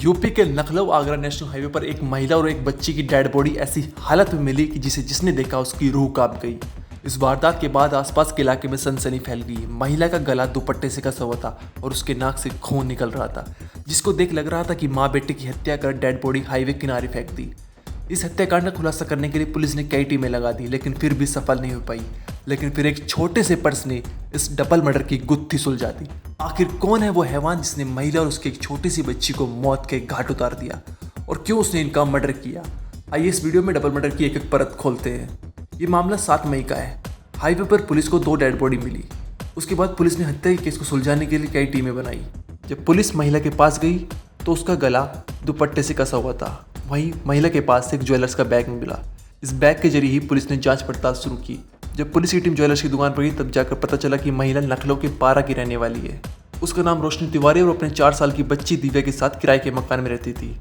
UP के Lucknow Agra national highway पर एक महिला और एक बच्ची की डेड बॉडी ऐसी हालत में मिली कि जिसने देखा उसकी रूह कांप गई। इस वारदात के बाद आसपास के इलाके में सनसनी फैल गई। महिला का गला दुपट्टे से कसा हुआ था और उसके नाक से खून निकल रहा था, जिसको देख लग रहा था कि माँ बेटे की हत्या कर डेड बॉडी हाईवे किनारे फेंक दी। इस हत्याकांड का खुलासा करने के लिए पुलिस ने कई टीमें लगा दी, लेकिन फिर भी सफल नहीं हो पाई। लेकिन फिर एक छोटे से पर्स ने इस डबल मर्डर की गुत्थी सुलझा दी। आखिर कौन है वो हैवान जिसने महिला और उसकी एक छोटी सी बच्ची को मौत के घाट उतार दिया, और क्यों उसने इनका मर्डर किया? आइए इस वीडियो में डबल मर्डर की एक एक परत खोलते हैं। ये मामला 7 मई का है। हाईवे पर पुलिस को 2 डेड बॉडी मिली। उसके बाद पुलिस ने हत्या के केस को सुलझाने के लिए कई टीमें बनाई। जब पुलिस महिला के पास गई तो उसका गला दुपट्टे से कसा हुआ था। वहीं महिला के पास एक ज्वेलर्स का बैग मिला। इस बैग के जरिए ही पुलिस ने जांच पड़ताल शुरू की। जब पुलिस की टीम ज्वेलर्स की दुकान पर गई तब जाकर पता चला कि महिला लखनऊ के पारा की रहने वाली है। उसका नाम रोशनी तिवारी और अपने 4 साल की बच्ची दिव्या के साथ किराए के मकान में रहती थी।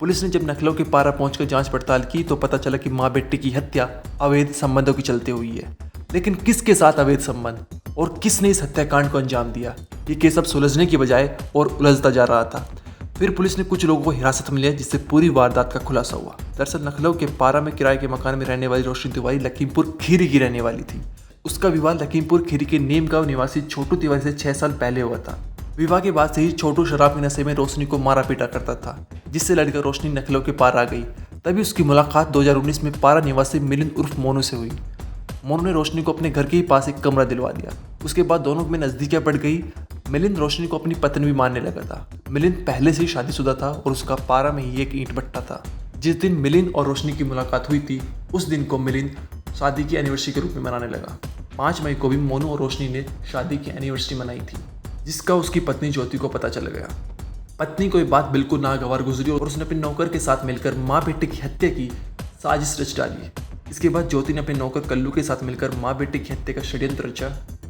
पुलिस ने जब लखनऊ के पारा पहुंचकर जांच पड़ताल की तो पता चला कि माँ बेटे की हत्या अवैध संबंधों के चलते हुई है। लेकिन किसके साथ अवैध संबंध और किसने इस हत्याकांड को अंजाम दिया, ये केस अब सुलझने की बजाय और उलझता जा रहा था। फिर पुलिस ने कुछ लोगों को हिरासत में लिया, जिससे पूरी वारदात का खुलासा हुआ। दरअसल लखनऊ के पारा में किराए के मकान में रहने वाली रोशनी तिवारी लखीमपुर खीरी की रहने वाली थी। उसका विवाह लखीमपुर खीरी के नीमगांव निवासी छोटू तिवारी से 6 साल पहले हुआ था। विवाह के बाद से ही छोटू शराब के नशे में रोशनी को मारा पीटा करता था, जिससे लड़कर रोशनी लखनऊ के पारा आ गई। तभी उसकी मुलाकात 2019 में पारा निवासी मिलिंद उर्फ मोनू से हुई। मोनू ने रोशनी को अपने घर के ही पास एक कमरा दिलवा दिया। उसके बाद दोनों में नजदीकियां बढ़ गई। मिलिंद रोशनी को अपनी पत्नी भी मानने लगा था। मिलिंद पहले से ही शादीशुदा था और उसका पारा में ही एक ईंट भट्टा था। जिस दिन मिलिंद और रोशनी की मुलाकात हुई थी उस दिन को मिलिंद शादी की एनिवर्सरी के रूप में मनाने लगा। 5 मई को भी मोनू और रोशनी ने शादी की एनिवर्सरी मनाई थी, जिसका उसकी पत्नी ज्योति को पता चल गया। पत्नी को ये बात बिल्कुल नागवार गुजरी और उसने अपने नौकर के साथ मिलकर माँ बेटे की हत्या की साजिश रच डाली। इसके बाद ज्योति ने अपने नौकर कल्लू के साथ मिलकर माँ बेटे की हत्या का षड्यंत्र रचा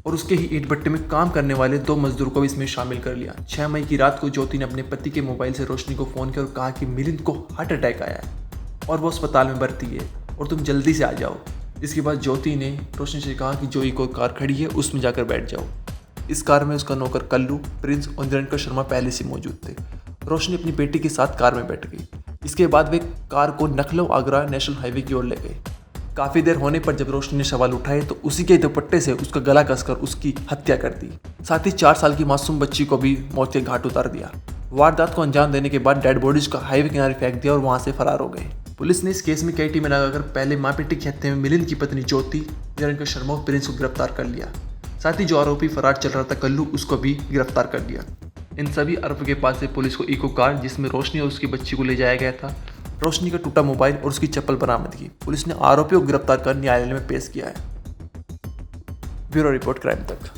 और उसके ही ईंट भट्टे में काम करने वाले 2 मजदूरों को भी इसमें शामिल कर लिया। 6 मई की रात को ज्योति ने अपने पति के मोबाइल से रोशनी को फ़ोन किया और कहा कि मिलिंद को हार्ट अटैक आया है और वो अस्पताल में भर्ती है और तुम जल्दी से आ जाओ। इसके बाद ज्योति ने रोशनी से कहा कि जो इको कार खड़ी है उसमें जाकर बैठ जाओ। इस कार में उसका नौकर कल्लू, प्रिंस और निरंकर शर्मा पहले से मौजूद थे। रोशनी अपनी बेटी के साथ कार में बैठ गई। इसके बाद वे कार को लखनऊ आगरा नेशनल हाईवे की ओर ले गए। काफ़ी देर होने पर जब रोशनी ने सवाल उठाए तो उसी के दुपट्टे से उसका गला कसकर उसकी हत्या कर दी। साथ ही 4 साल की मासूम बच्ची को भी मौत के घाट उतार दिया। वारदात को अंजाम देने के बाद डेड बॉडीज को हाईवे किनारे फेंक दिया और वहां से फरार हो गए। पुलिस ने इस केस में कई टीमें लगाकर पहले माँ बेटे की हत्या में मिलिंद की पत्नी ज्योति, निरंकर शर्मा और प्रिंस को गिरफ्तार कर लिया। साथ ही जो आरोपी फरार चल रहा था कल्लू, उसको भी गिरफ्तार कर लिया। इन सभी आरोपियों के पास से पुलिस को इको कार जिसमें रोशनी और उसकी बच्ची को ले जाया गया था, रोशनी का टूटा मोबाइल और उसकी चप्पल बरामद की। पुलिस ने आरोपियों को गिरफ्तार कर न्यायालय में पेश किया है। ब्यूरो रिपोर्ट क्राइम तक।